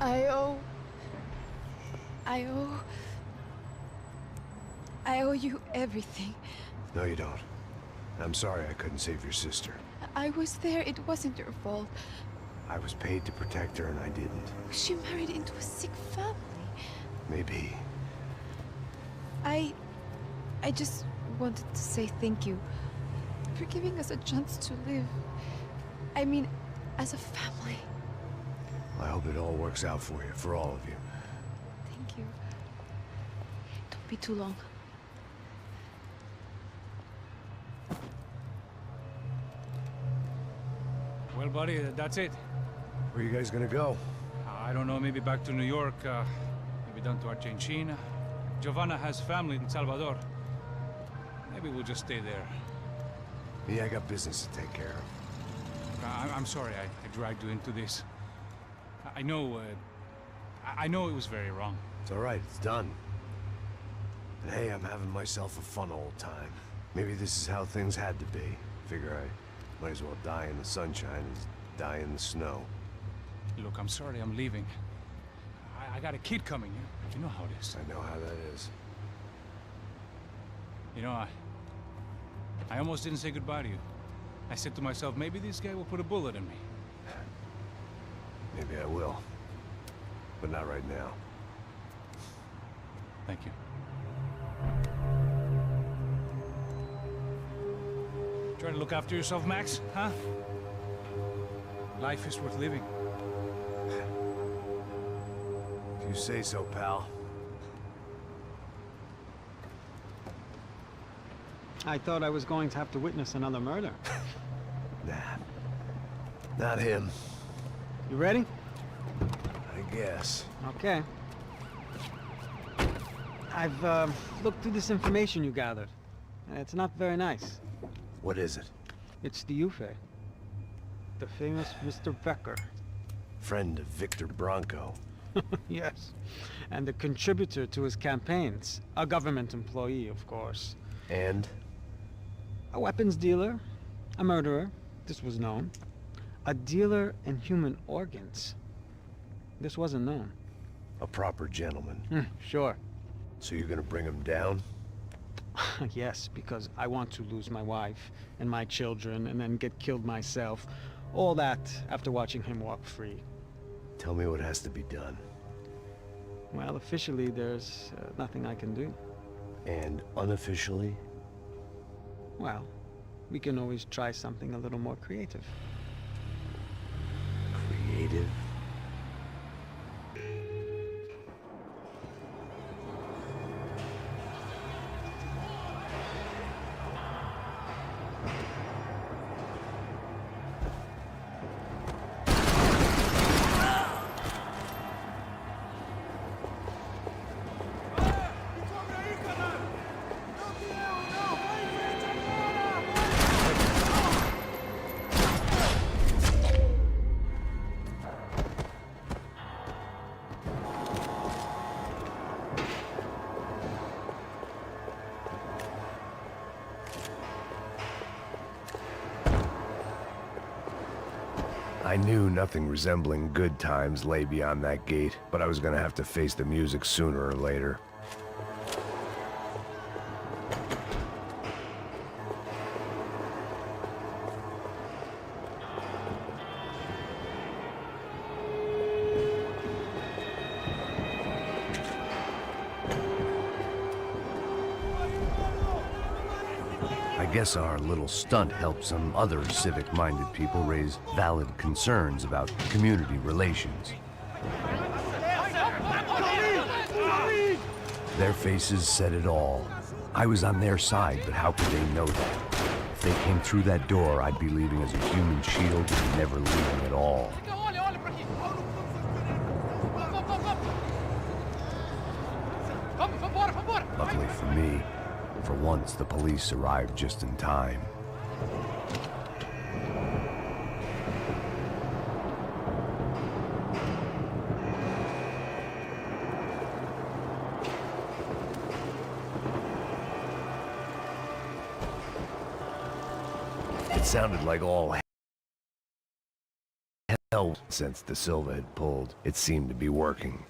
I owe... I owe... I owe you everything. No, you don't. I'm sorry I couldn't save your sister. I was there. It wasn't your fault. I was paid to protect her and I didn't. She married into a sick family. Maybe. I just wanted to say thank you for giving us a chance to live. I mean, as a family. I hope it all works out for you, for all of you. Thank you. Don't be too long. Well, buddy, that's it. Where are you guys gonna go? I don't know, maybe back to New York, maybe down to Argentina. Giovanna has family in Salvador. Maybe we'll just stay there. Me, I got business to take care of. I'm sorry I dragged you into this. I know it was very wrong. It's all right, it's done. And hey, I'm having myself a fun old time. Maybe this is how things had to be. Figure I might as well die in the sunshine as die in the snow. Look, I'm sorry I'm leaving. I got a kid coming. You know how it is. I know how that is. You know, I almost didn't say goodbye to you. I said to myself, maybe this guy will put a bullet in me. Maybe I will. But not right now. Thank you. Try to look after yourself, Max, huh? Life is worth living. If you say so, pal. I thought I was going to have to witness another murder. Nah. Not him. You ready? I guess. Okay. I've looked through this information you gathered. And it's not very nice. What is it? It's the Ufe. The famous Mr. Becker. Friend of Victor Bronco. Yes. And a contributor to his campaigns. A government employee, of course. And? A weapons dealer. A murderer. This was known. A dealer in human organs. This wasn't known. A proper gentleman. Sure. So you're gonna bring him down? Yes, because I want to lose my wife and my children and then get killed myself. All that after watching him walk free. Tell me what has to be done. Well, officially there's nothing I can do. And unofficially? Well, we can always try something a little more creative. Creative? I knew nothing resembling good times lay beyond that gate, but I was gonna have to face the music sooner or later. I guess our little stunt helped some other civic-minded people raise valid concerns about community relations. Their faces said it all. I was on their side, but how could they know that? If they came through that door, I'd be leaving as a human shield and never leaving at all. Luckily for me, for once, the police arrived just in time. It sounded like all hell since De Silva had pulled. It seemed to be working.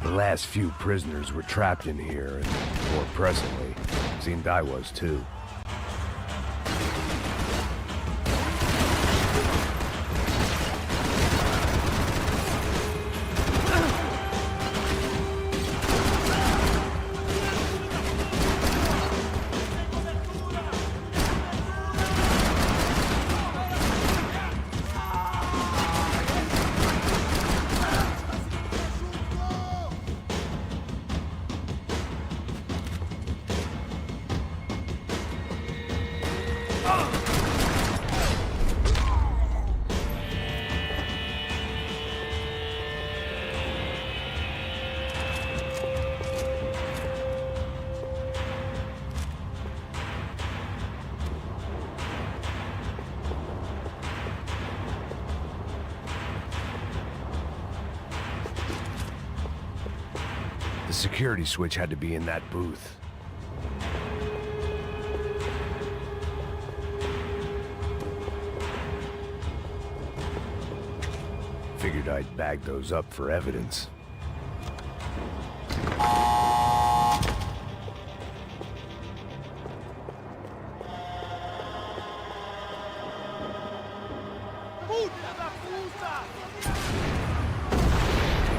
The last few prisoners were trapped in here, and more presently, seemed I was too. The security switch had to be in that booth. Figured I'd bag those up for evidence.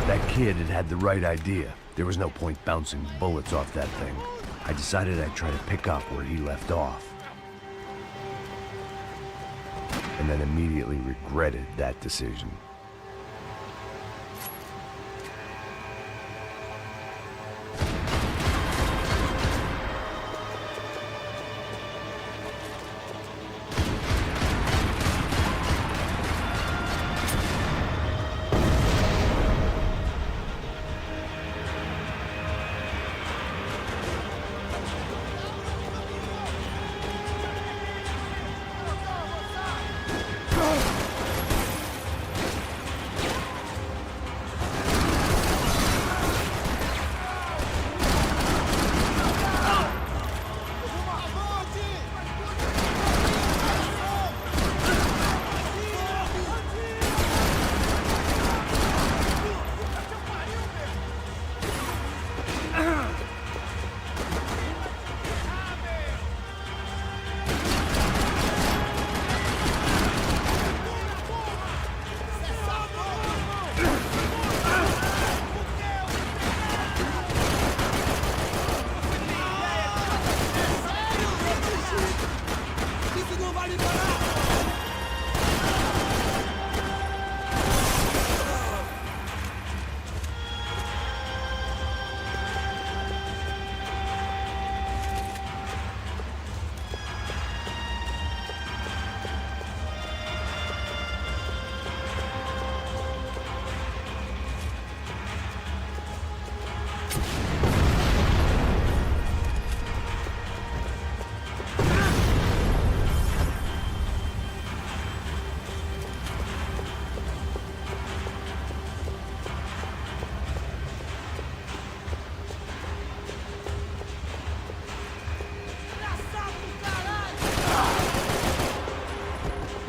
That kid had the right idea. There was no point bouncing bullets off that thing. I decided I'd try to pick up where he left off. And then immediately regretted that decision.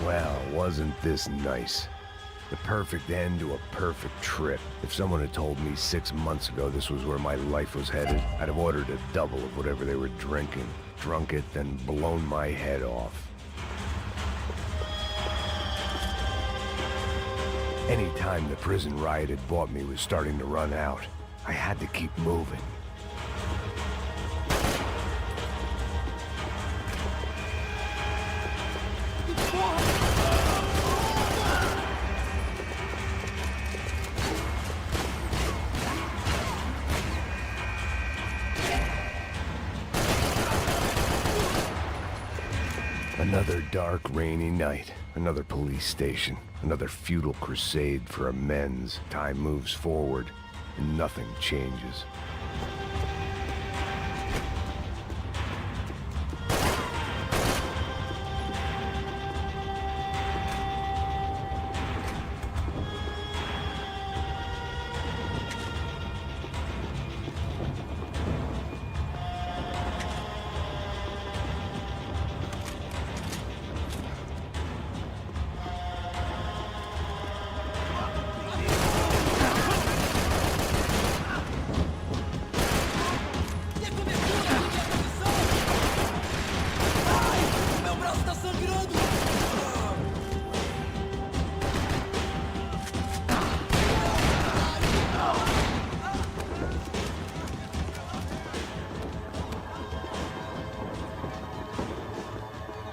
Well, wasn't this nice? The perfect end to a perfect trip. If someone had told me 6 months ago this was where my life was headed, I'd have ordered a double of whatever they were drinking, drunk it, then blown my head off. Any time the prison riot had bought me was starting to run out, I had to keep moving. Another dark, rainy night. Another police station. Another futile crusade for amends. Time moves forward, and nothing changes.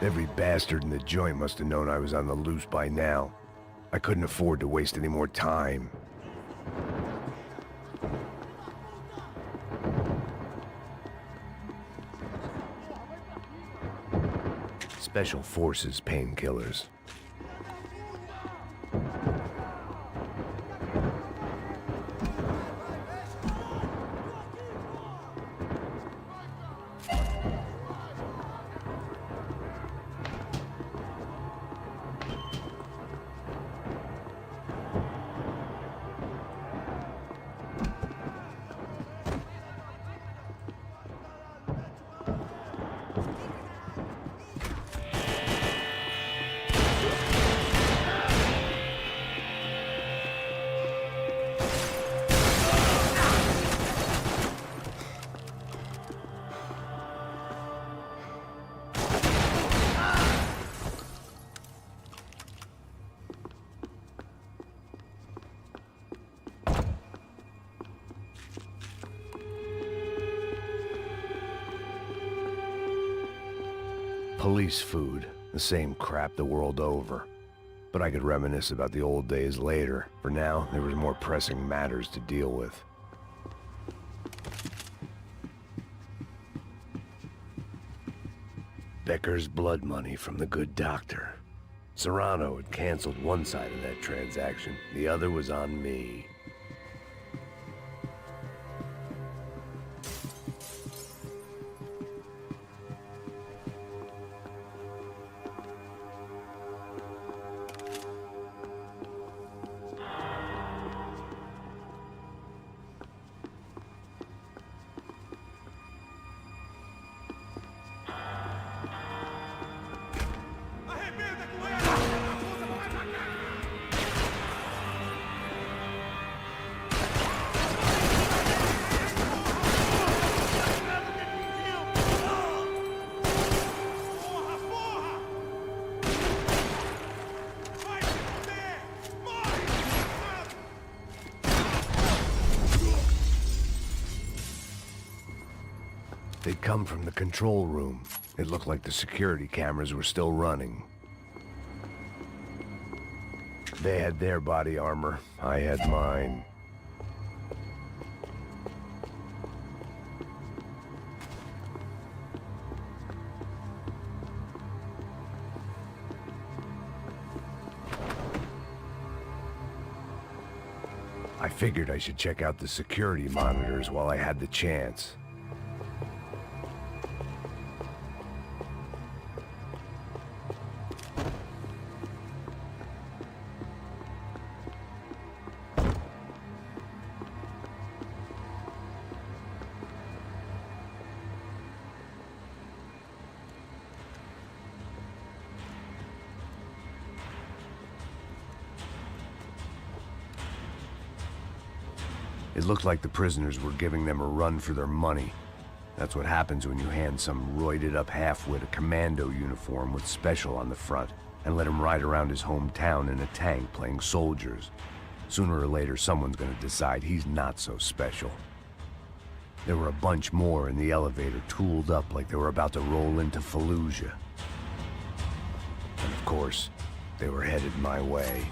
Every bastard in the joint must have known I was on the loose by now. I couldn't afford to waste any more time. Special Forces painkillers. Police food, the same crap the world over. But I could reminisce about the old days later. For now, there was more pressing matters to deal with. Becker's blood money from the good doctor. Serrano had canceled one side of that transaction. The other was on me. They'd come from the control room. It looked like the security cameras were still running. They had their body armor. I had mine. I figured I should check out the security monitors while I had the chance. It looked like the prisoners were giving them a run for their money. That's what happens when you hand some roided-up half-wit a commando uniform with special on the front and let him ride around his hometown in a tank playing soldiers. Sooner or later, someone's gonna decide he's not so special. There were a bunch more in the elevator, tooled up like they were about to roll into Fallujah. And of course, they were headed my way.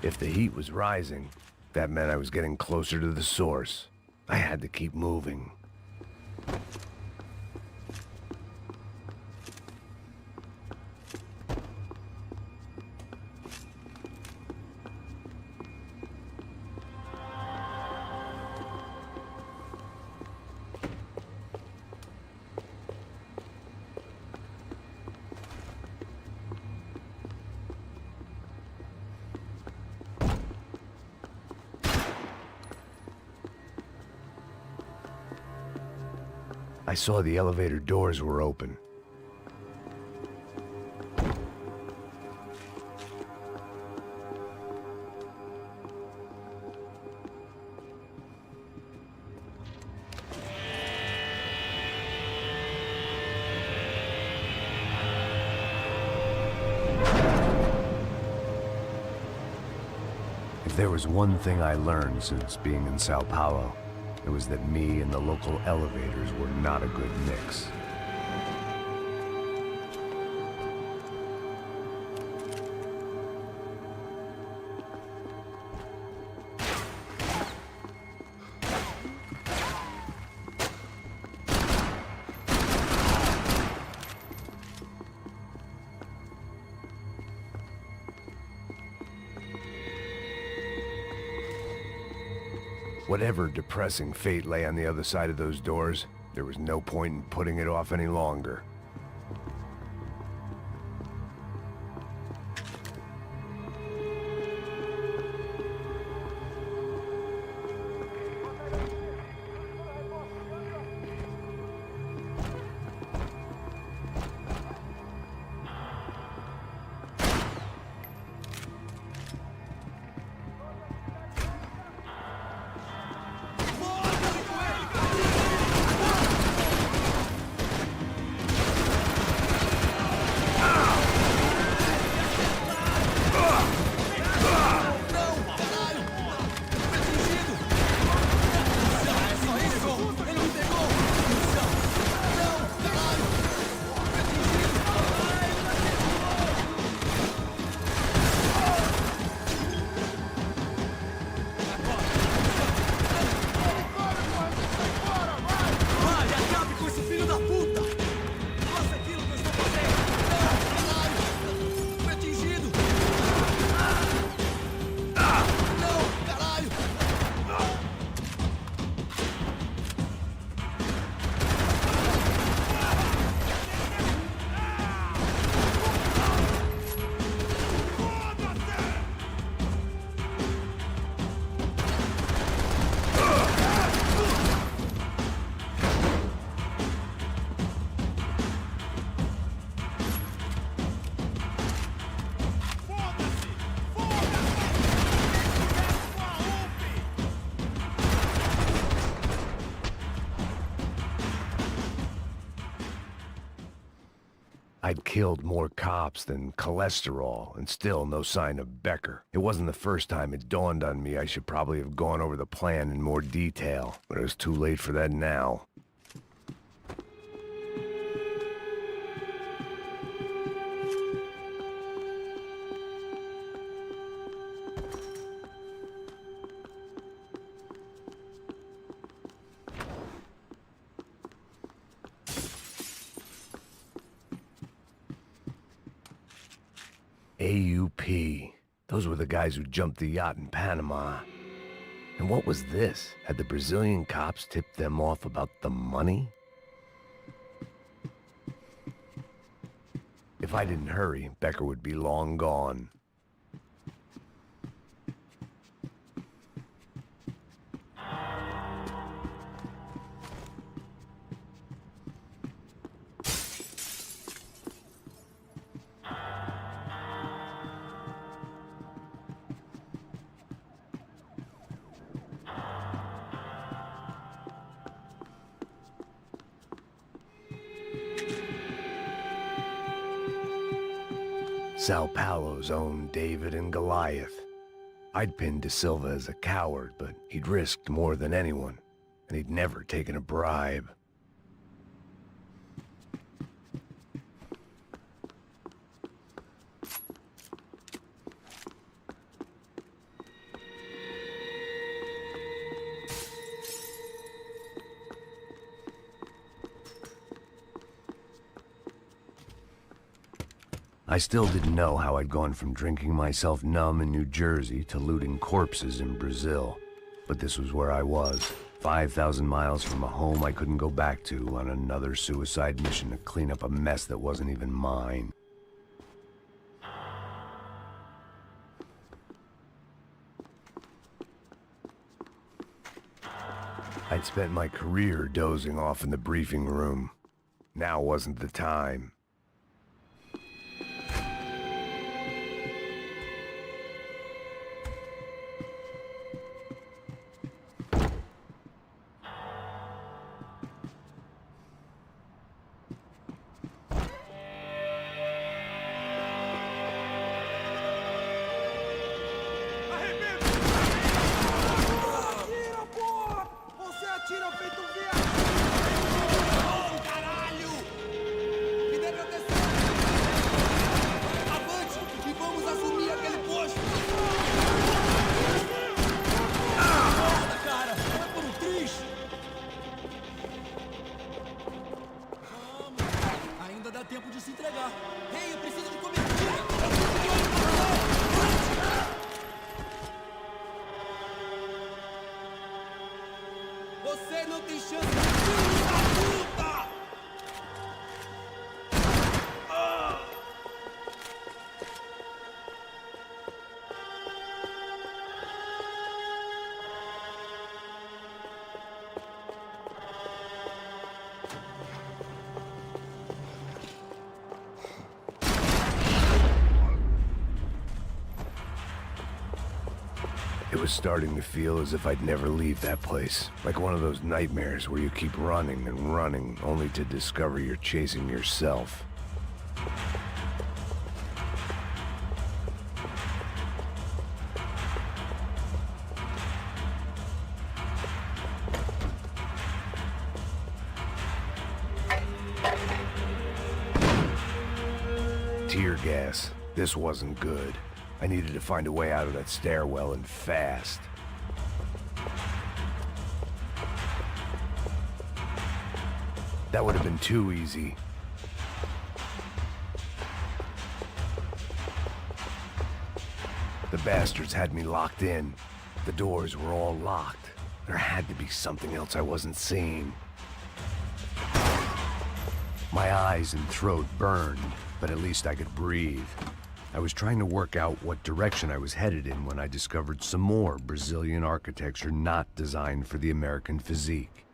If the heat was rising, that meant I was getting closer to the source. I had to keep moving. I saw the elevator doors were open. If there was one thing I learned since being in Sao Paulo, it was that me and the local elevators were not a good mix. Whatever depressing fate lay on the other side of those doors, there was no point in putting it off any longer. I'd killed more cops than cholesterol, and still no sign of Becker. It wasn't the first time it dawned on me I should probably have gone over the plan in more detail, but it was too late for that now. AUP. Those were the guys who jumped the yacht in Panama. And what was this? Had the Brazilian cops tipped them off about the money? If I didn't hurry, Becker would be long gone. Sao Paulo's own David and Goliath. I'd pinned De Silva as a coward, but he'd risked more than anyone, and he'd never taken a bribe. I still didn't know how I'd gone from drinking myself numb in New Jersey to looting corpses in Brazil. But this was where I was, 5,000 miles from a home I couldn't go back to, on another suicide mission to clean up a mess that wasn't even mine. I'd spent my career dozing off in the briefing room. Now wasn't the time. It was starting to feel as if I'd never leave that place. Like one of those nightmares where you keep running and running, only to discover you're chasing yourself. Tear gas. This wasn't good. I needed to find a way out of that stairwell, and fast. That would have been too easy. The bastards had me locked in. The doors were all locked. There had to be something else I wasn't seeing. My eyes and throat burned, but at least I could breathe. I was trying to work out what direction I was headed in when I discovered some more Brazilian architecture not designed for the American physique.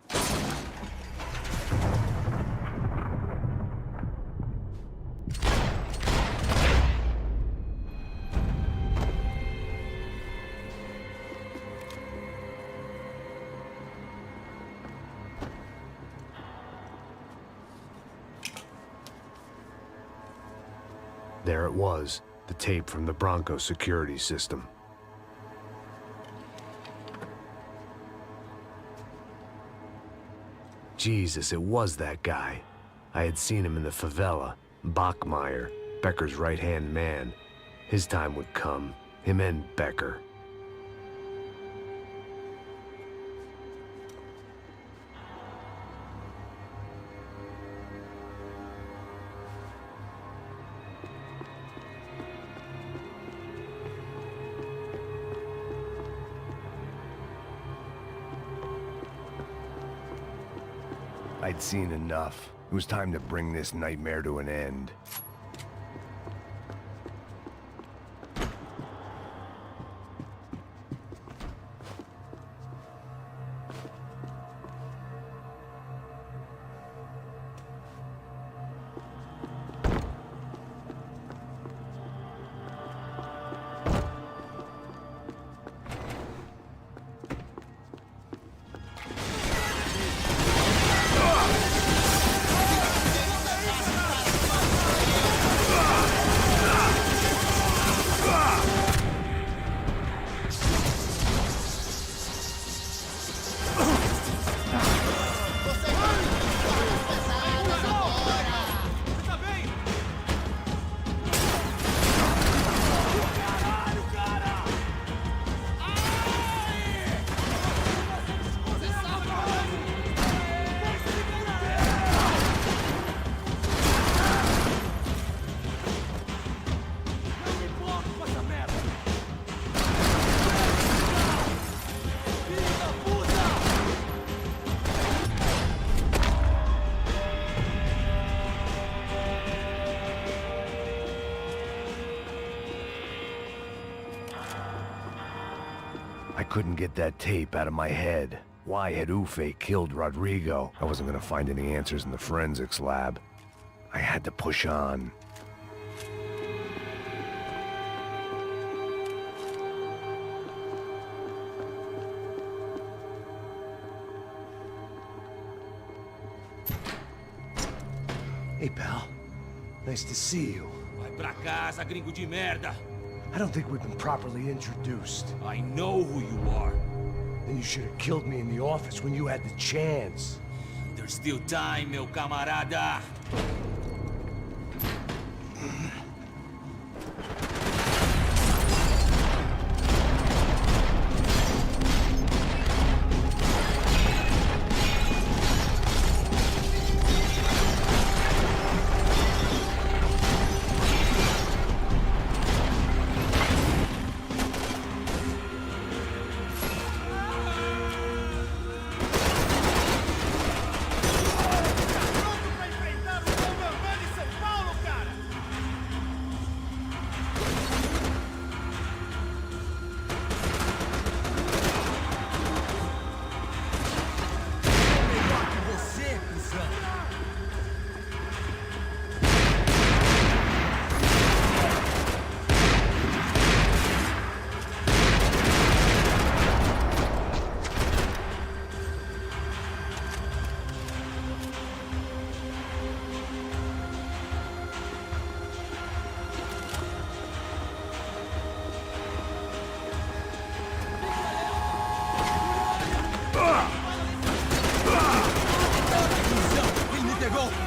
There it was, the tape from the Bronco security system. Jesus, it was that guy. I had seen him in the favela. Bachmeyer, Becker's right-hand man. His time would come. Him and Becker. I'd seen enough. It was time to bring this nightmare to an end. I couldn't get that tape out of my head. Why had Ufe killed Rodrigo? I wasn't gonna find any answers in the forensics lab. I had to push on. Hey, pal. Nice to see you. Vai pra casa, gringo de merda! I don't think we've been properly introduced. I know who you are. Then you should have killed me in the office when you had the chance. There's still time, meu camarada!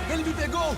Ele me pegou!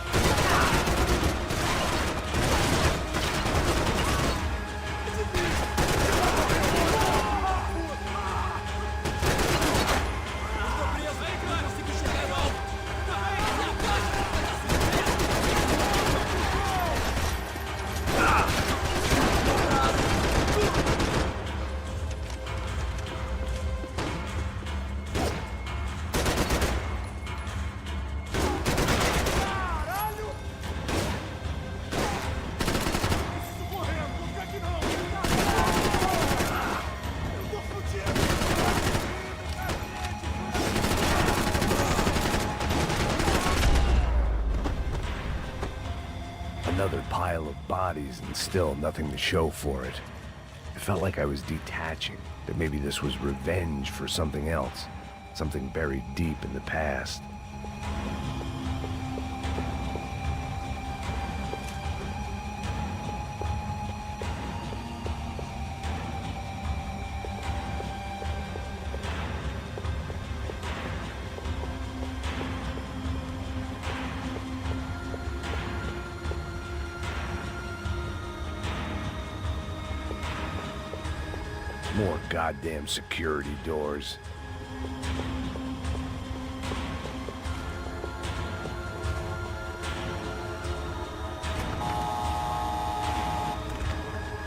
Another pile of bodies and still nothing to show for it. It felt like I was detaching, that maybe this was revenge for something else, something buried deep in the past. More goddamn security doors.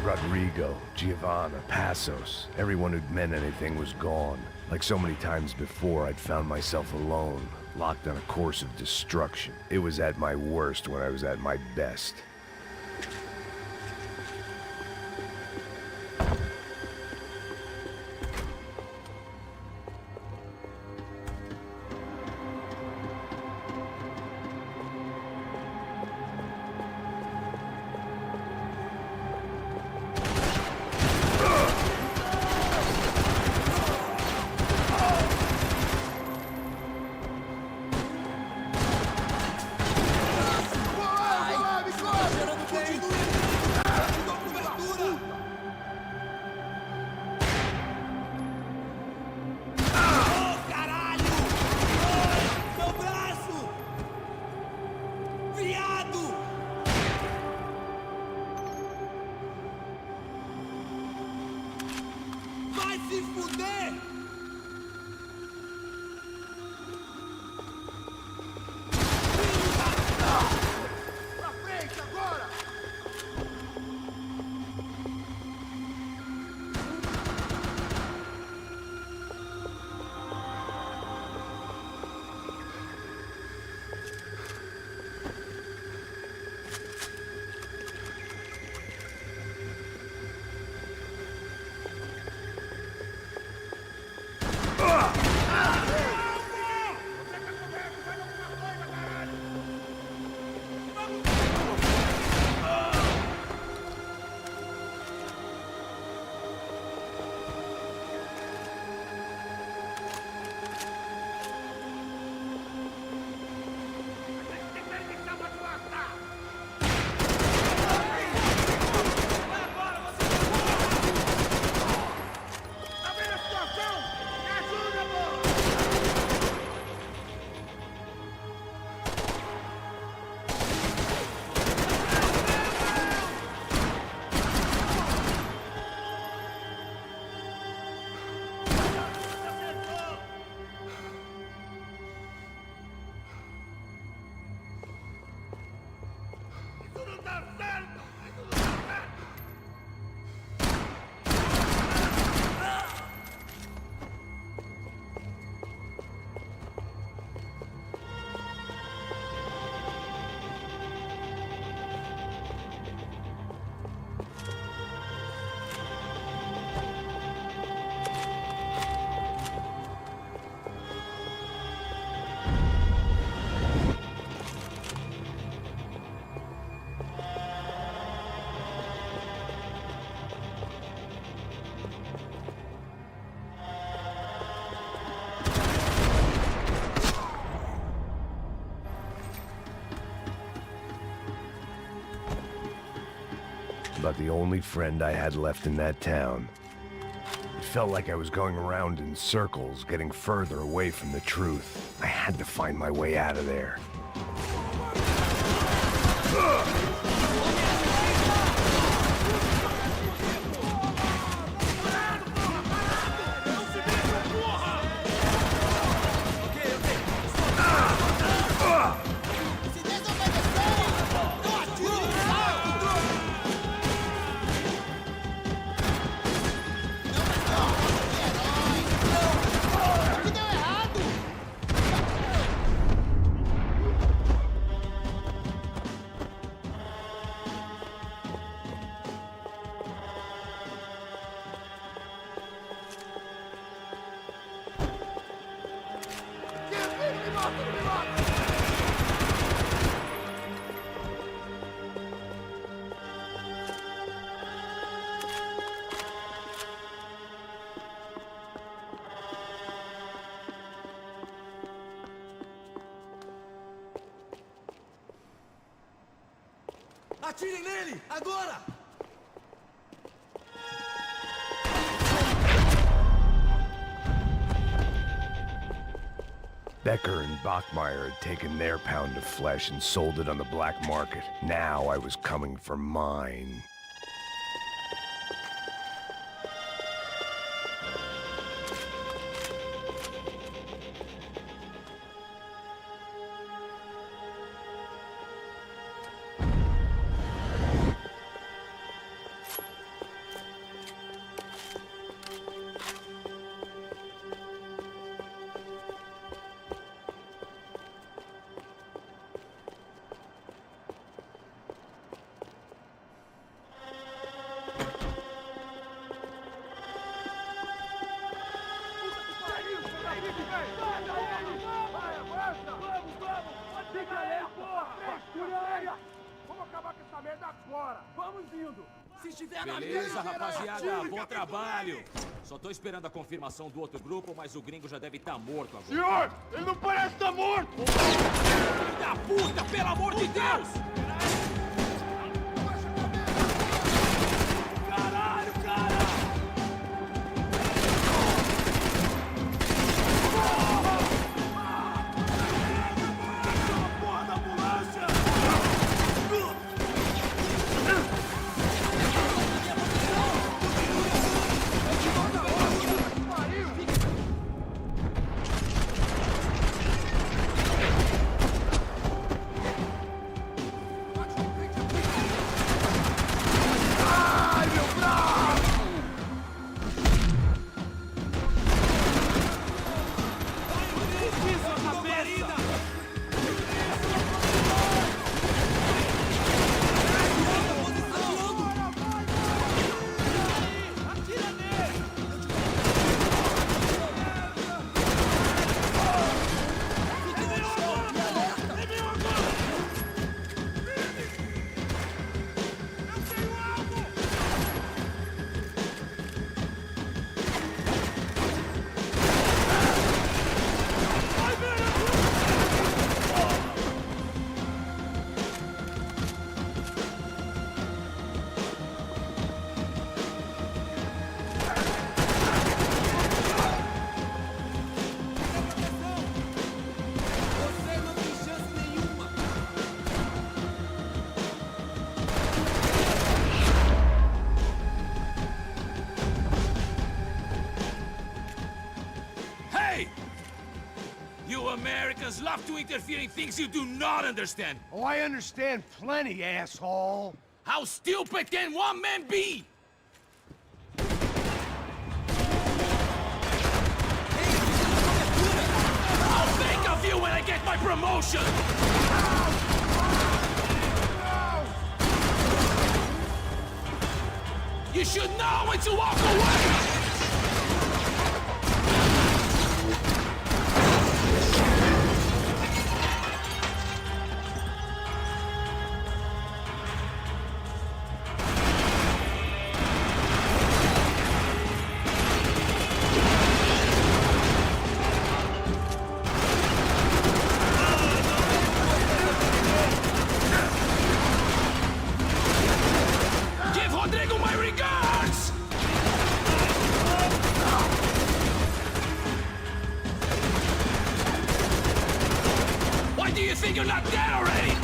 Rodrigo, Giovanna, Passos, everyone who'd meant anything was gone. Like so many times before, I'd found myself alone, locked on a course of destruction. It was at my worst when I was at my best. About the only friend I had left in that town. It felt like I was going around in circles, getting further away from the truth. I had to find my way out of there. Atirem nele! Agora! Becker and Bachmeyer had taken their pound of flesh and sold it on the black market. Now I was coming for mine. Vamos acabar com essa merda agora! Vamos indo! Se estiver Beleza, rapaziada, bom trabalho. Só tô esperando a confirmação do outro grupo, mas o gringo já deve estar morto agora. Senhor, ele não parece estar morto! Filho da puta, pelo amor de Deus! Caralho, cara! Porra da ambulância! You Americans love to interfere in things you do not understand. Oh, I understand plenty, asshole! How stupid can one man be? I'll think of you when I get my promotion! You should know when to walk away! You're not dead already!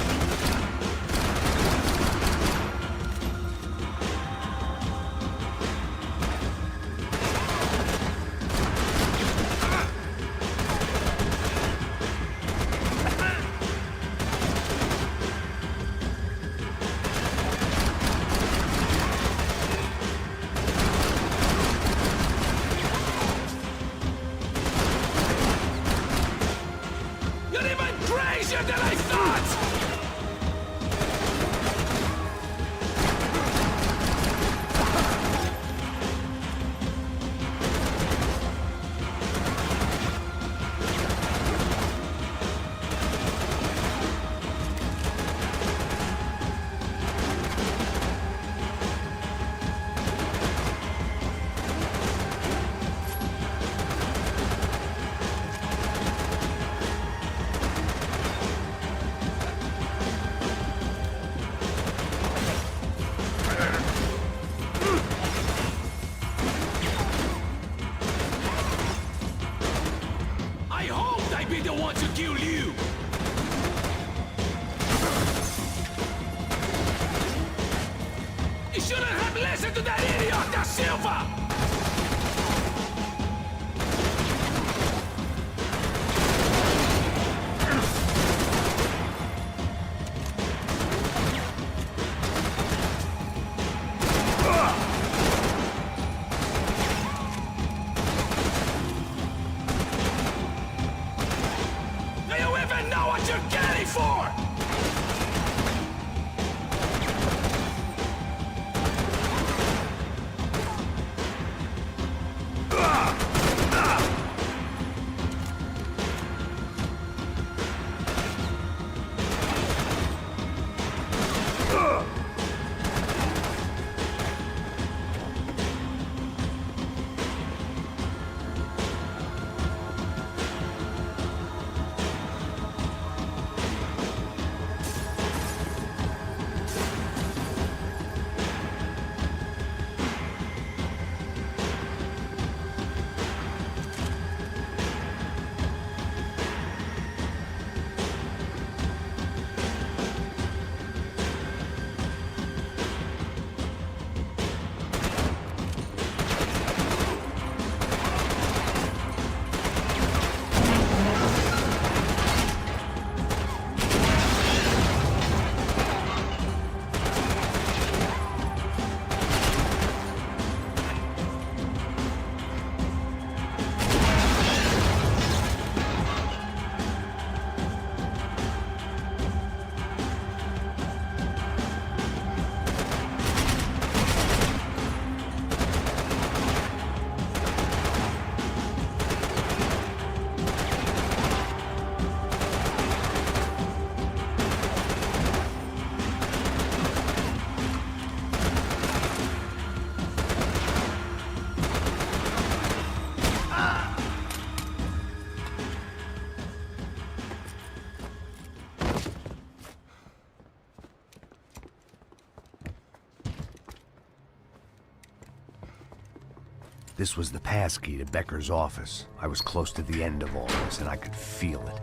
This was the passkey to Becker's office. I was close to the end of all this, and I could feel it.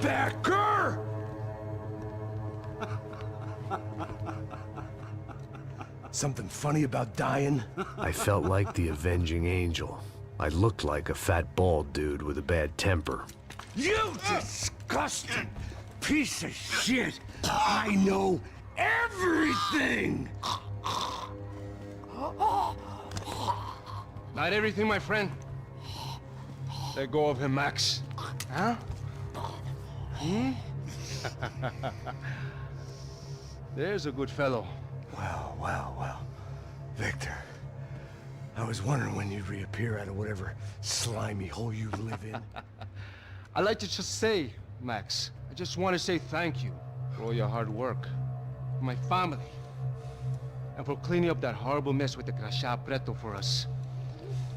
Becker! Something funny about dying? I felt like the avenging angel. I looked like a fat bald dude with a bad temper. You disgusting piece of shit! I know everything! Not everything, my friend. Let go of him, Max. Huh? There's a good fellow. Well, well, well. Victor, I was wondering when you'd reappear out of whatever slimy hole you live in. I'd like to just say, Max, I just want to say thank you for all your hard work, for my family, and for cleaning up that horrible mess with the crachá preto for us.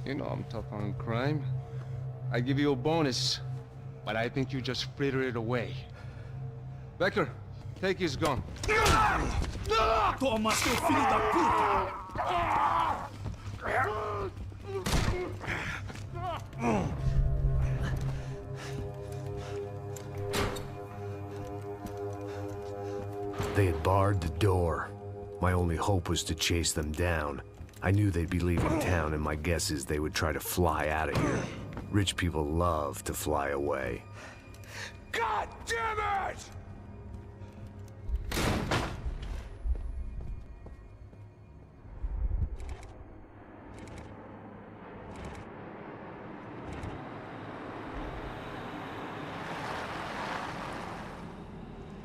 You know I'm tough on crime. I give you a bonus, but I think you just frittered it away. Becker, take his gun. Toma, seu filho da puta! They had barred the door. My only hope was to chase them down. I knew they'd be leaving town, and my guess is they would try to fly out of here. Rich people love to fly away. God damn it!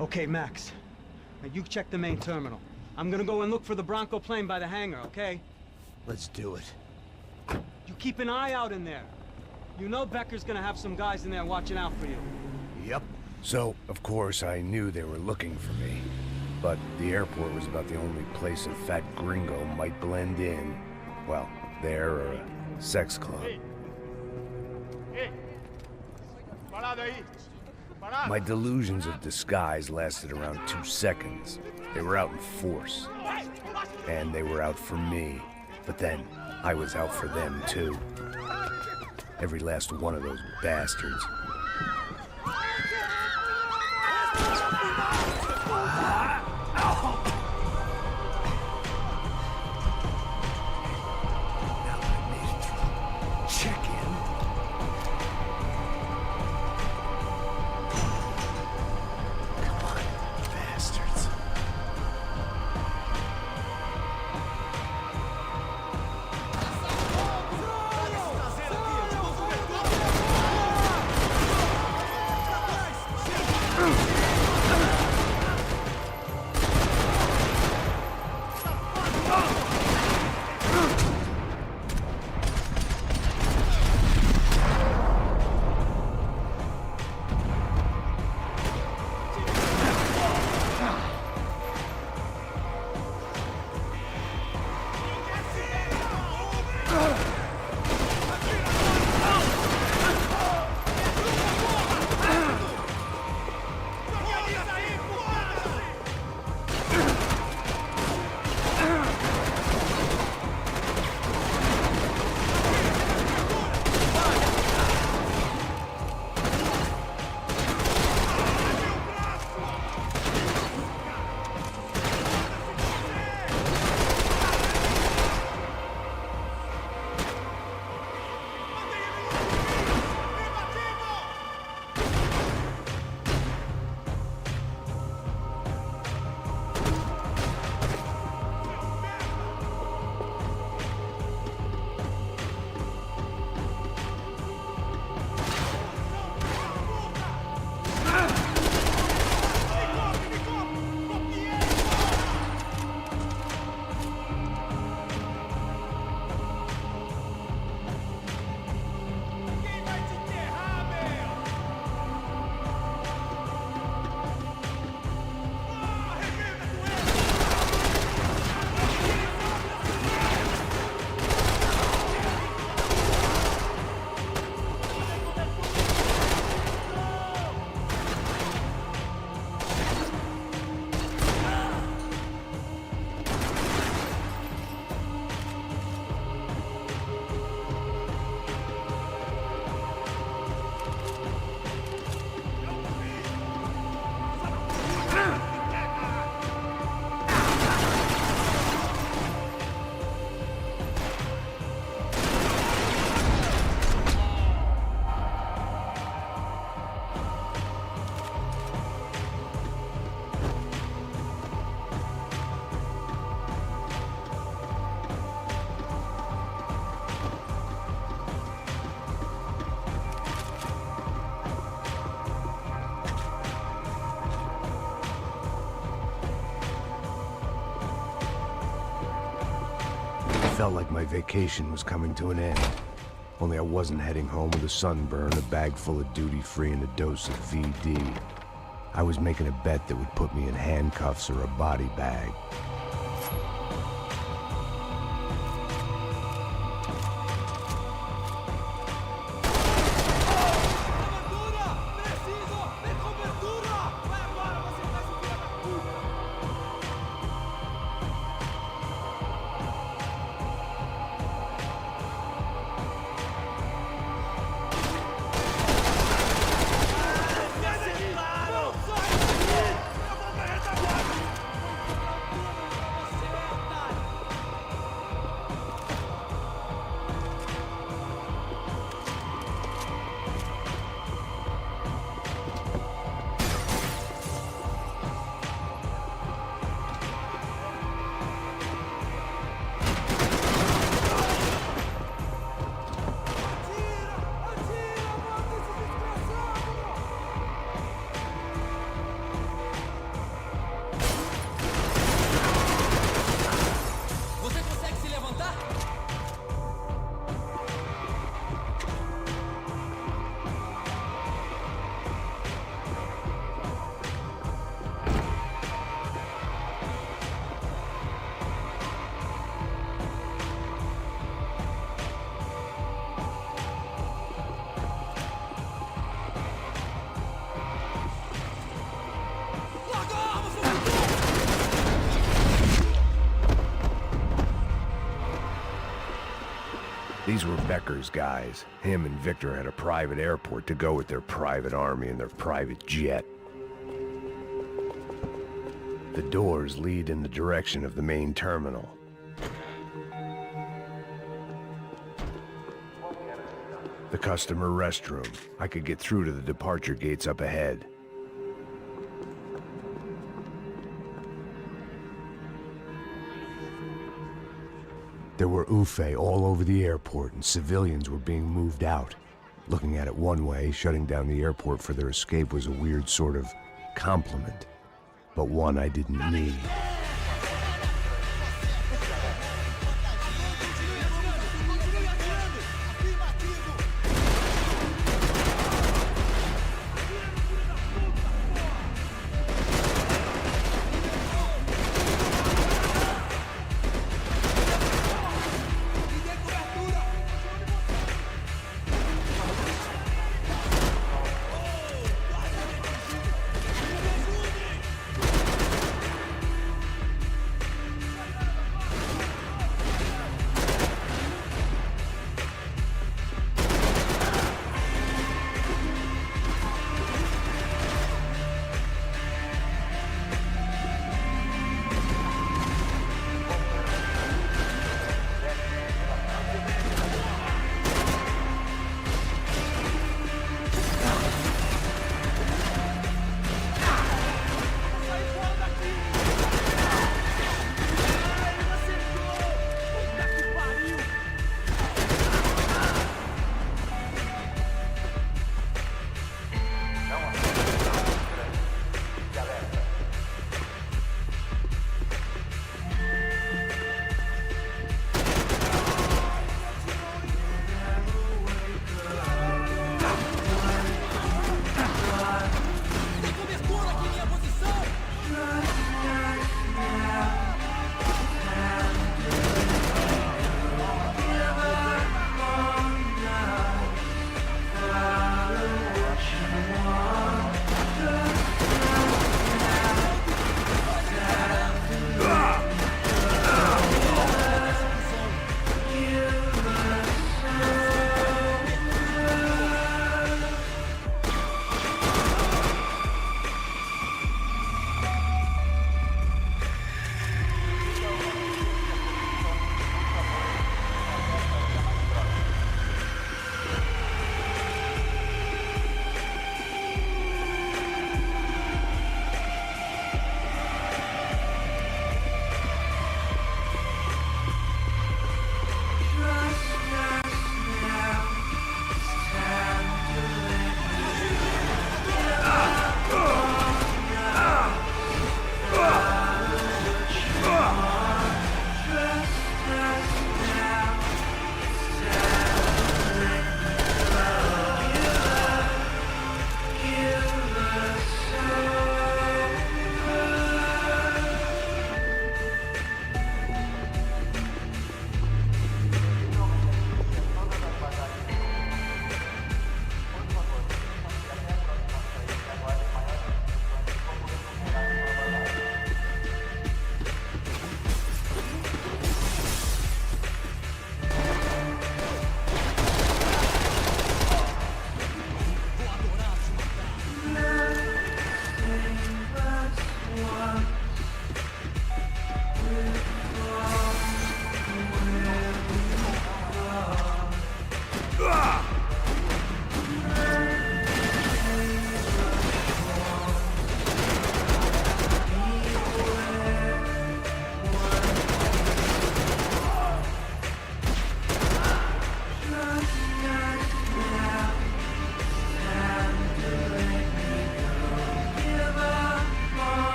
Okay, Max. Now you check the main terminal. I'm gonna go and look for the Bronco plane by the hangar, okay? Let's do it. You keep an eye out in there. You know Becker's gonna have some guys in there watching out for you. Yep. So, of course, I knew they were looking for me. But the airport was about the only place a fat gringo might blend in. Well, there or a sex club. My delusions of disguise lasted around 2 seconds. They were out in force. And they were out for me. But then, I was out for them, too. Every last one of those bastards. felt like my vacation was coming to an end. Only I wasn't heading home with a sunburn, a bag full of duty-free, and a dose of VD. I was making a bet that would put me in handcuffs or a body bag. These were Becker's guys. Him and Victor had a private airport to go with their private army and their private jet. The doors lead in the direction of the main terminal. The customer restroom. I could get through to the departure gates up ahead. There were UFE all over the airport, and civilians were being moved out. Looking at it one way, shutting down the airport for their escape was a weird sort of compliment, but one I didn't need.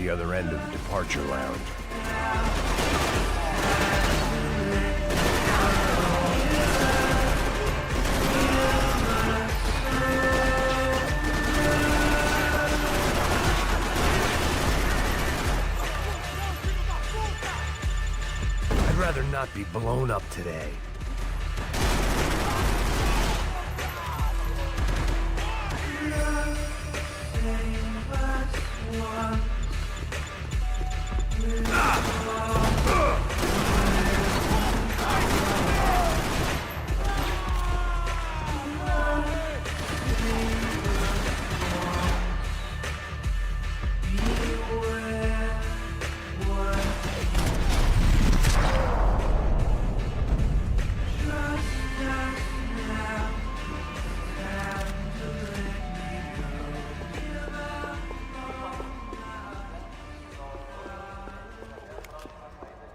the other end of the departure lounge. I'd rather not be blown up today.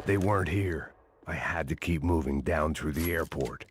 They weren't here. I had to keep moving down through the airport.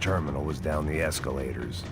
Terminal was down the escalators.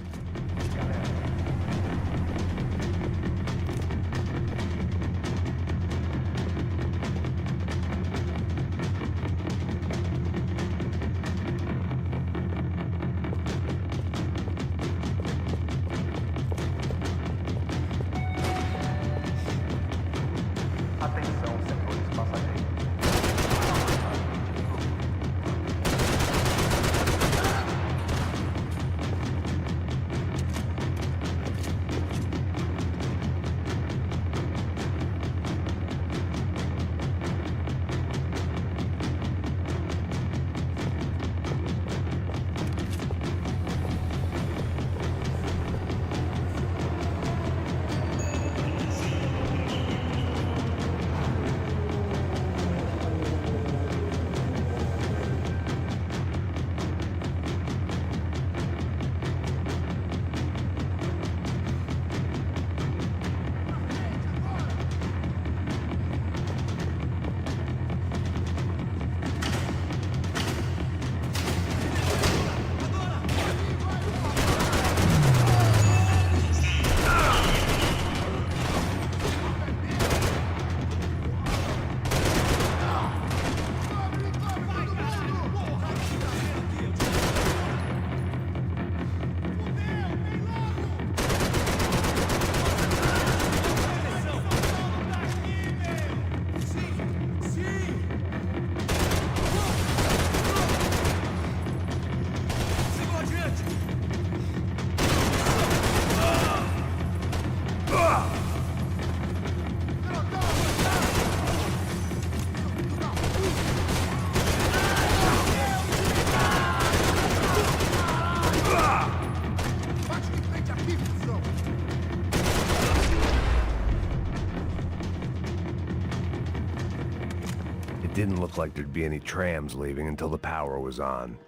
It didn't look like there'd be any trams leaving until the power was on.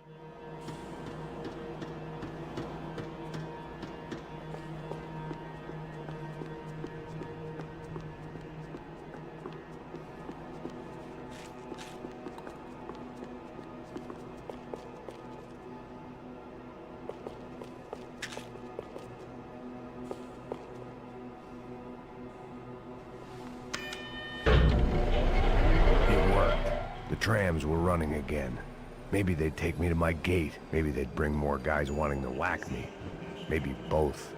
Trams were running again. Maybe they'd take me to my gate. Maybe they'd bring more guys wanting to whack me. Maybe both.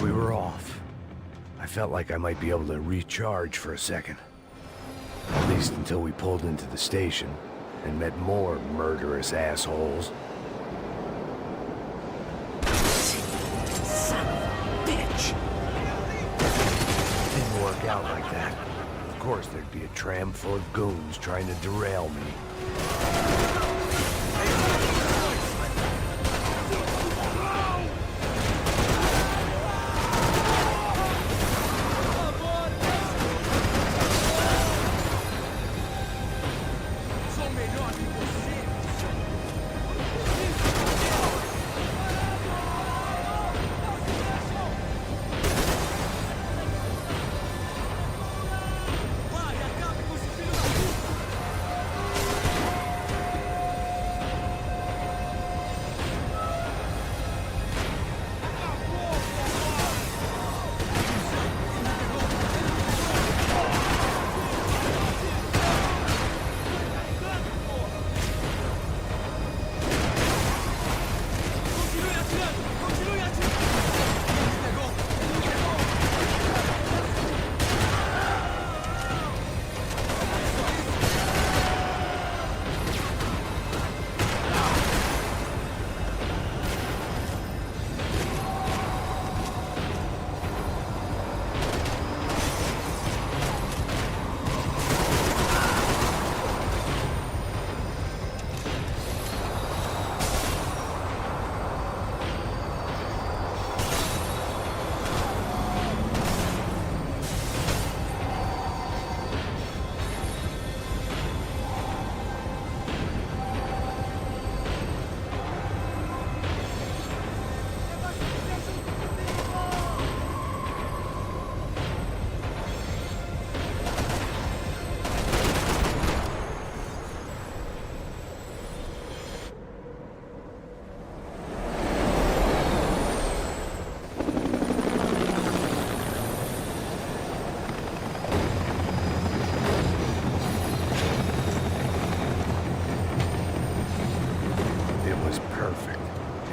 We were off. I felt like I might be able to recharge for a second. At least until we pulled into the station and met more murderous assholes. Son of a bitch! Didn't work out like that. Of course there'd be a tram full of goons trying to derail me.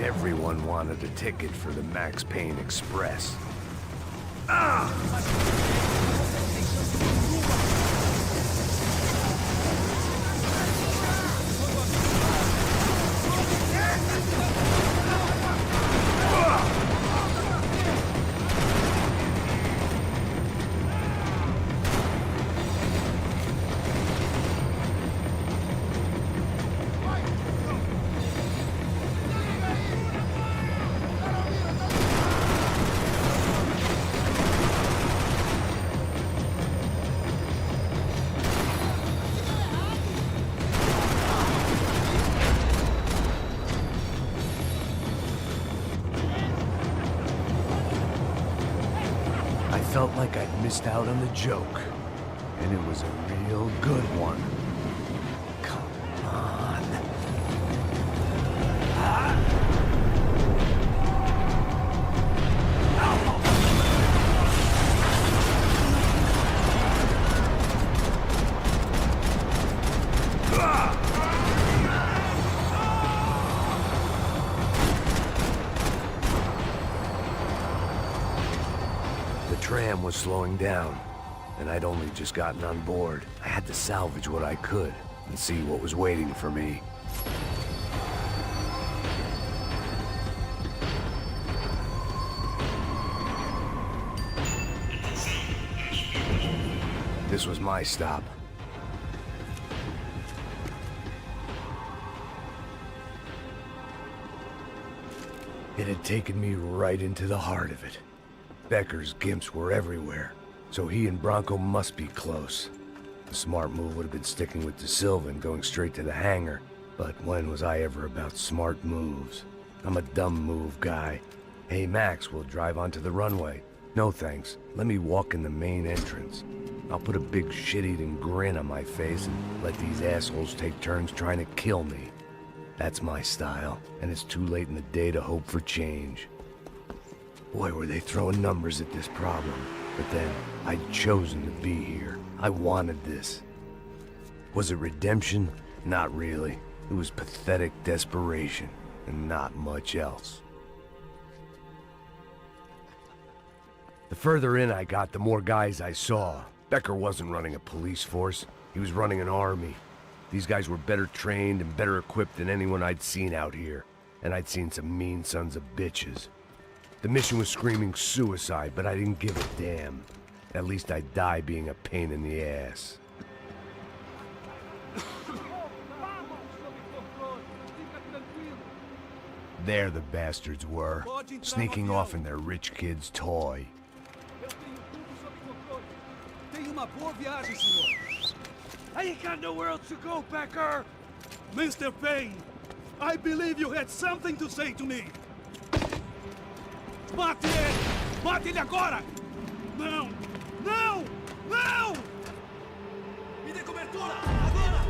Everyone wanted a ticket for the Max Payne Express. felt like I'd missed out on the joke. And it was a real good one. Come on. The tram was slowing down, and I'd only just gotten on board. I had to salvage what I could and see what was waiting for me. This was my stop. It had taken me right into the heart of it. Becker's gimps were everywhere, so he and Bronco must be close. The smart move would have been sticking with De Silva and going straight to the hangar, but when was I ever about smart moves? I'm a dumb move guy. Hey Max, we'll drive onto the runway. No thanks, let me walk in the main entrance. I'll put a big shit-eating grin on my face and let these assholes take turns trying to kill me. That's my style, and it's too late in the day to hope for change. Boy, were they throwing numbers at this problem. But then, I'd chosen to be here. I wanted this. Was it redemption? Not really. It was pathetic desperation, and not much else. The further in I got, the more guys I saw. Becker wasn't running a police force. He was running an army. These guys were better trained and better equipped than anyone I'd seen out here. And I'd seen some mean sons of bitches. The mission was screaming suicide, but I didn't give a damn. At least I'd die being a pain in the ass. There the bastards were, sneaking off in their rich kid's toy. I ain't got nowhere else to go, Becker! Mr. Payne, I believe you had something to say to me. Mate ele! Mate ele agora! Não! Não! Não! Me dê cobertura! Agora!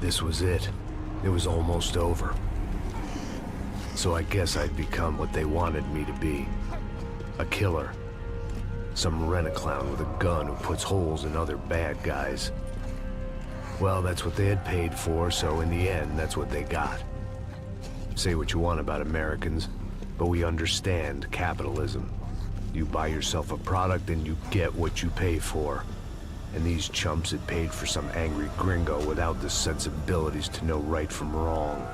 This was it. It was almost over. So I guess I'd become what they wanted me to be. A killer. Some rent-a-clown with a gun who puts holes in other bad guys. Well, that's what they had paid for, so in the end, that's what they got. Say what you want about Americans, but we understand capitalism. You buy yourself a product and you get what you pay for. And these chumps had paid for some angry gringo without the sensibilities to know right from wrong.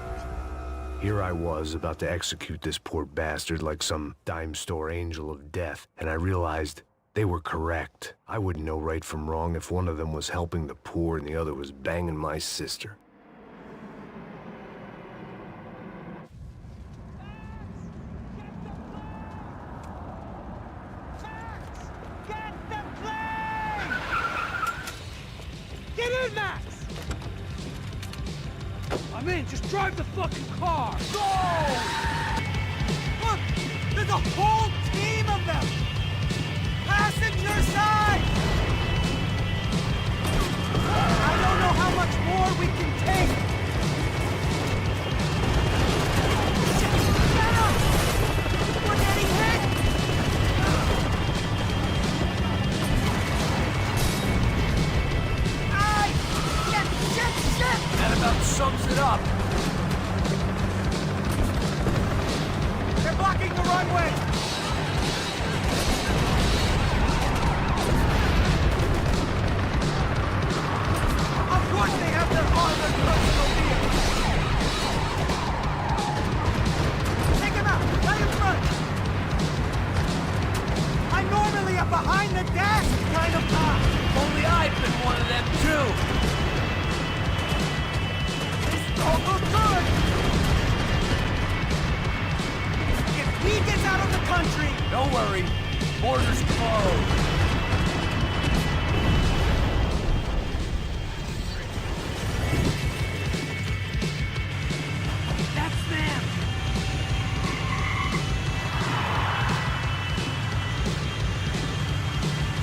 Here I was, about to execute this poor bastard like some dime store angel of death, and I realized they were correct. I wouldn't know right from wrong if one of them was helping the poor and the other was banging my sister. Get the plane! Get in, Max! I'm in, just drive the fucking car! Go! Look, there's a whole team of them! Passenger side! I don't know how much more we can take! Get up! We're getting hit! Aye! Shit! That about sums it up. They're blocking the runway! Of course they have their armored personal vehicles! Take him out! Right in front! I'm normally a behind-the-desk kind of cop! Only I've been one of them too. This don't look good! If he gets out of the country... Don't worry, borders closed. That's them!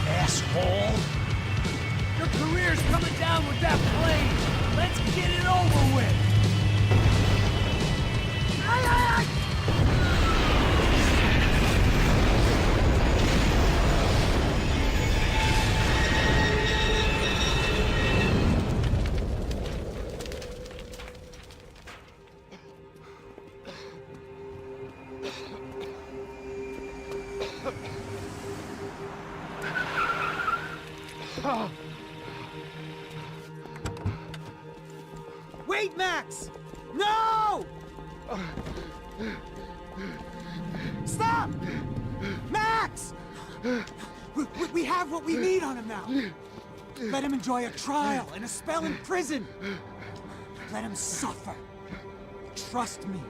Asshole! Your career's coming down with that plane. Let's get it over with. Aye, aye, aye! Wait, Max! No! Stop! Max! We have what we need on him now. Let him enjoy a trial and a spell in prison. Let him suffer. Trust me.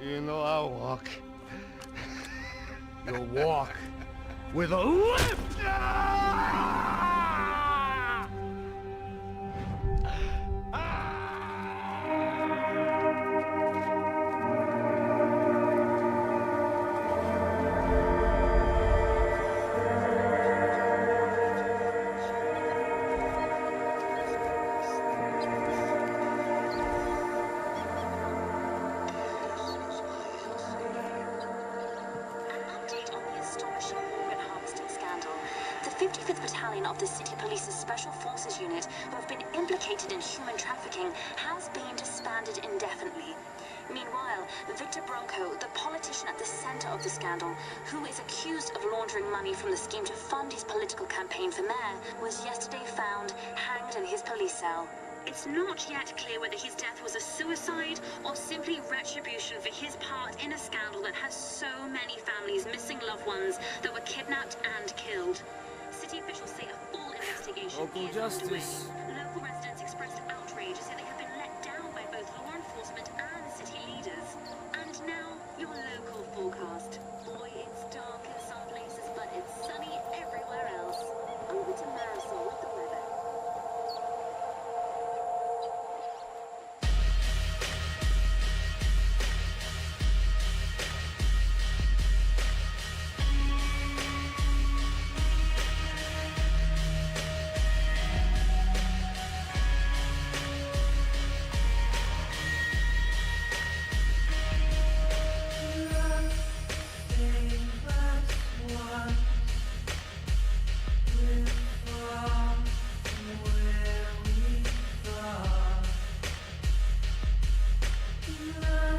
You know I'll walk. You'll walk with a lift! The 55th Battalion of the City Police's Special Forces Unit, who have been implicated in human trafficking, has been disbanded indefinitely. Meanwhile, Victor Bronco, the politician at the center of the scandal, who is accused of laundering money from the scheme to fund his political campaign for mayor, was yesterday found hanged in his police cell. It's not yet clear whether his death was a suicide or simply retribution for his part in a scandal that has so many families missing loved ones that were kidnapped and killed. City officials say a full investigation Local is justice. underway. Local